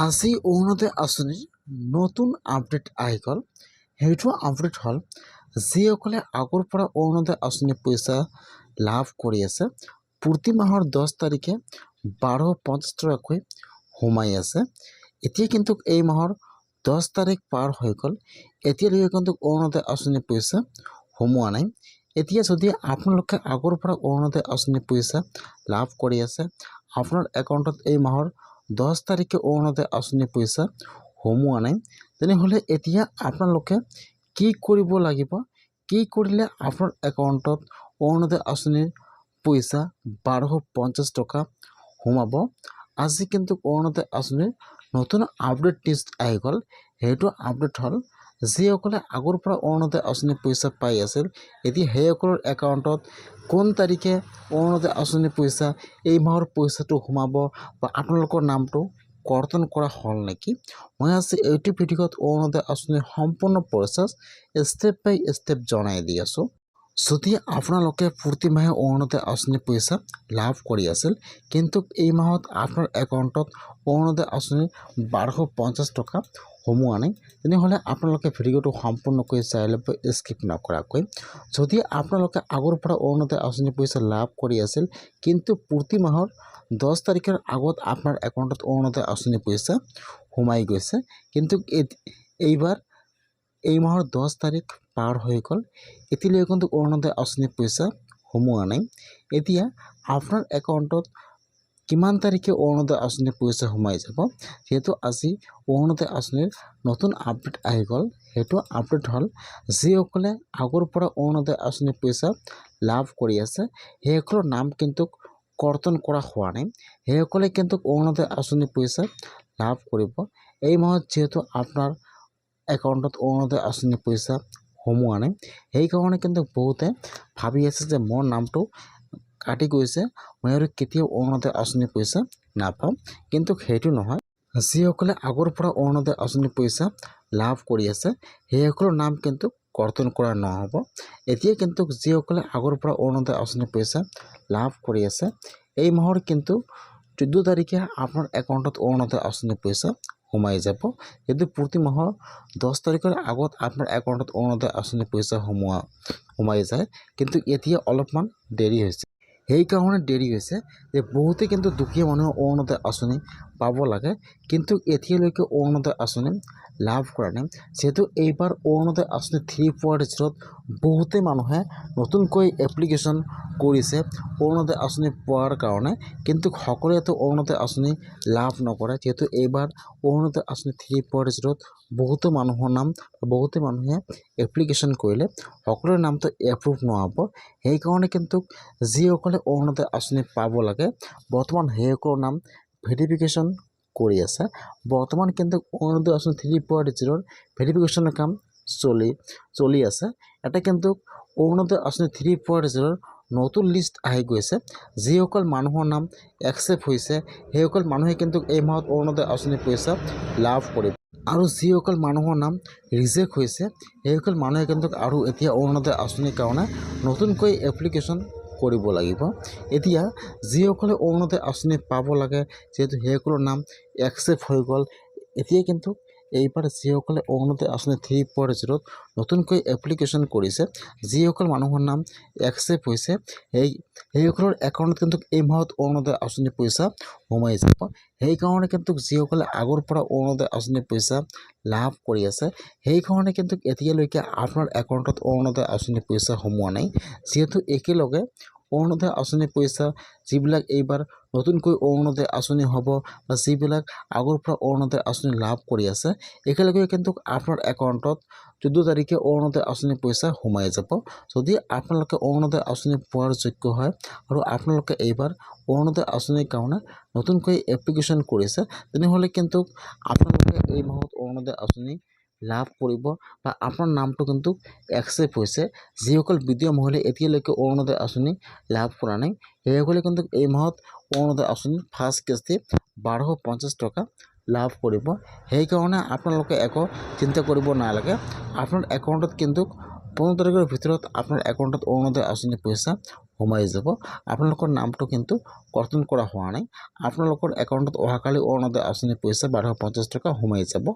আজি অৰুণোদয় আঁচনিৰ নতুন আপডেট আহি গ'ল। সেইটো আপডেট হ'ল যিসকলে আগৰ পৰা অৰুণোদয় আঁচনিৰ পইচা লাভ কৰি আছে প্ৰতি মাহৰ 10 তাৰিখে 1250 টকাকৈ সোমাই আছে। এতিয়া কিন্তু এই মাহৰ 10 তাৰিখ পাৰ হৈ গ'ল, এতিয়ালৈকে কিন্তু অৰুণোদয় আঁচনিৰ পইচা সোমোৱা নাই। এতিয়া যদি আপোনালোকে আগৰ পৰা অৰুণোদয় আঁচনিৰ পইচা লাভ কৰি আছে, আপোনাৰ একাউণ্টত এই মাহৰ 10 তাৰিখে অৰুণোদয় আঁচনিৰ পইচা সোমোৱা নাই, তেনেহ'লে এতিয়া আপোনালোকে কি কৰিব লাগিব, কি কৰিলে আপোনাৰ একাউণ্টত অৰুণোদয় আঁচনিৰ পইচা 1250 টকা সোমাব। আজি কিন্তু অৰুণোদয় আঁচনিৰ নতুন আপডেট লিষ্ট আহি গ'ল। সেইটো আপডেট হ'ল যিসকলে আগৰ পৰা অৰুণোদয় আঁচনিৰ পইচা পাই আছিল, এতিয়া সেইসকলৰ একাউণ্টত কোন তাৰিখে অৰুণোদয় আঁচনিৰ পইচা এই মাহৰ পইচাটো সোমাব বা আপোনালোকৰ নামটো কৰ্তন কৰা হ'ল নেকি। মই আজি এইটো ভিডিঅ'ত অৰুণোদয় আঁচনিৰ সম্পূৰ্ণ প্ৰচেছ ষ্টেপ বাই ষ্টেপ জনাই দি আছোঁ। যদি আপোনালোকে প্ৰতি মাহে অৰুণোদয় আঁচনিৰ পইচা লাভ কৰি আছিল, কিন্তু এই মাহত আপোনাৰ একাউণ্টত অৰুণোদয় আঁচনিৰ 1250 টকা সোমোৱা নাই, তেনেহ'লে আপোনালোকে ভিডিঅ'টো সম্পূৰ্ণকৈ চাই ল'ব, স্কিপ নকৰাকৈ। যদি আপোনালোকে আগৰ পৰা অৰুণোদয় আঁচনিৰ পইচা লাভ কৰি আছিল, কিন্তু প্ৰতি মাহৰ 10 তাৰিখৰ আগত আপোনাৰ একাউণ্টত অৰুণোদয় আঁচনিৰ পইচা সোমাই গৈছে, কিন্তু এইবাৰ এই মাহৰ 10 তাৰিখ পাৰ হৈ গ'ল, এতিয়ালৈকে কিন্তু অৰুণোদয় আঁচনিৰ পইচা সোমোৱা নাই। এতিয়া আপোনাৰ একাউণ্টত কিমান তাৰিখে অৰুণোদয় আঁচনিৰ পইচা সোমাই যাব, যিহেতু আজি অৰুণোদয় আঁচনিৰ নতুন আপডেট আহি গ'ল। সেইটো আপডেট হ'ল যিসকলে আগৰ পৰা অৰুণোদয় আঁচনিৰ পইচা লাভ কৰি আছে, সেইসকলৰ নাম কিন্তু কৰ্তন কৰা হোৱা নাই, সেইসকলে কিন্তু অৰুণোদয় আঁচনিৰ পইচা লাভ কৰিব। এই মাহত যিহেতু আপোনাৰ একাউণ্টত অৰুণোদয় আঁচনিৰ পইচা সোমোৱা নাই, সেইকাৰণে কিন্তু বহুতে ভাবি আছে যে মোৰ নামটো কাটি গৈছে, মই আৰু কেতিয়াও অৰুণোদয় আঁচনিৰ পইচা নাপাম, কিন্তু সেইটো নহয়। যিসকলে আগৰ পৰা অৰুণোদয় আঁচনিৰ পইচা লাভ কৰি আছে, সেইসকলৰ নাম কিন্তু কৰ্তন কৰা নহ'ব। এতিয়া কিন্তু যিসকলে আগৰ পৰা অৰুণোদয় আঁচনিৰ পইচা লাভ কৰি আছে, এই মাহৰ কিন্তু 14 তাৰিখে আপোনাৰ একাউণ্টত অৰুণোদয় আঁচনিৰ পইচা সোমাই যাব। যদি প্ৰতি মাহৰ 10 তাৰিখৰ আগত আপোনাৰ একাউণ্টত অৰুণোদয় আঁচনিৰ পইচা সোমাই যায়, কিন্তু এতিয়া অলপমান দেৰি হৈছে। সেইকাৰণে দেৰি হৈছে যে বহুতে কিন্তু দুখীয়া মানুহে অৰুণোদয় আঁচনি পাব লাগে, কিন্তু এতিয়ালৈকে অৰুণোদয় আঁচনি লাভ কৰা নাই। যিহেতু এইবাৰ অৰুণোদয় আঁচনি 3.0ত বহুতে মানুহে নতুনকৈ এপ্লিকেশ্যন কৰিছে অৰুণোদয় আঁচনি পোৱাৰ কাৰণে, কিন্তু সকলোৱেতো অৰুণোদয় আঁচনি লাভ নকৰে। যিহেতু এইবাৰ অৰুণোদয় আঁচনি 3.0ত বহুতো মানুহৰ নাম, বহুতে মানুহে এপ্লিকেশ্যন কৰিলে সকলোৰে নামটো এপ্ৰুভ নহ'ব। সেইকাৰণে কিন্তু যিসকলে অৰুণোদয় আঁচনি পাব লাগে, বৰ্তমান সেইসকলৰ নাম ভেৰিফিকেশ্যন কৰি আছে। বৰ্তমান কিন্তু অৰুণোদয় আঁচনি 3.0ৰ ভেৰিফিকেশ্যনৰ কাম চলি আছে। এটা কিন্তু অৰুণোদয় আঁচনি 3.0ৰ নতুন লিষ্ট আহি গৈছে। যিসকল মানুহৰ নাম একচেপ্ট হৈছে, সেইসকল মানুহে কিন্তু এই মাহত অৰুণোদয় আঁচনিৰ পইচা লাভ কৰিব, আৰু যিসকল মানুহৰ নাম ৰিজেক্ট হৈছে, সেইসকল মানুহে কিন্তু আৰু এতিয়া অৰুণোদয় আঁচনিৰ কাৰণে নতুনকৈ এপ্লিকেশ্যন কৰিব লাগিব। এতিয়া যিসকলে অৰুণোদয় আঁচনি পাব লাগে, যিহেতু সেইসকলৰ নাম একচেপ্ট হৈ গ'ল, এতিয়া কিন্তু এইবাৰ যিসকলে অৰুণোদয় আঁচনি 3.0ত নতুনকৈ এপ্লিকেশ্যন কৰিছে, যিসকল মানুহৰ নাম একচেপ্ট হৈছে, সেইসকলৰ একাউণ্টত কিন্তু এই মাহত অৰুণোদয় আঁচনিৰ পইচা সোমাই যাব। সেইকাৰণে কিন্তু যিসকলে আগৰ পৰা অৰুণোদয় আঁচনিৰ পইচা লাভ কৰি আছে, সেইকাৰণে কিন্তু এতিয়ালৈকে আপোনাৰ একাউণ্টত অৰুণোদয় আঁচনিৰ পইচা সোমোৱা নাই। যিহেতু একেলগে অৰুণোদয় আঁচনিৰ পইচা যিবিলাক এইবাৰ নতুনকৈ অৰুণোদয় আঁচনি হ'ব বা যিবিলাক আগৰ পৰা অৰুণোদয় আঁচনি লাভ কৰি আছে, একেলগে কিন্তু আপোনাৰ একাউণ্টত 14 তাৰিখে অৰুণোদয় আঁচনিৰ পইচা সোমাই যাব। যদি আপোনালোকে অৰুণোদয় আঁচনি পোৱাৰ যোগ্য হয় আৰু আপোনালোকে এইবাৰ অৰুণোদয় আঁচনিৰ কাৰণে নতুনকৈ এপ্লিকেশ্যন কৰিছে, তেনেহ'লে কিন্তু আপোনালোকে এই মাহত অৰুণোদয় আঁচনি লাভ কৰিব বা আপোনাৰ নামটো কিন্তু একচেপ্ট হৈছে। যিসকল বিধৱা মহিলাই এতিয়ালৈকে অৰুণোদয় আঁচনি লাভ কৰা নাই, সেইসকলে কিন্তু এই মাহত অৰুণোদয় আঁচনিৰ ফাৰ্ষ্ট কিস্তি 1250 টকা লাভ কৰিব। সেইকাৰণে আপোনালোকে একো চিন্তা কৰিব নালাগে। আপোনাৰ একাউণ্টত কিন্তু 15 তাৰিখৰ ভিতৰত আপোনাৰ একাউণ্টত অৰুণোদয় আঁচনিৰ পইচা সোমাই যাব। আপোনালোকৰ নামটো কিন্তু কৰ্তন কৰা হোৱা নাই। আপোনালোকৰ একাউণ্টত অহাকালি অৰুণোদয় আঁচনিৰ পইচা 1250 টকা সোমাই যাব।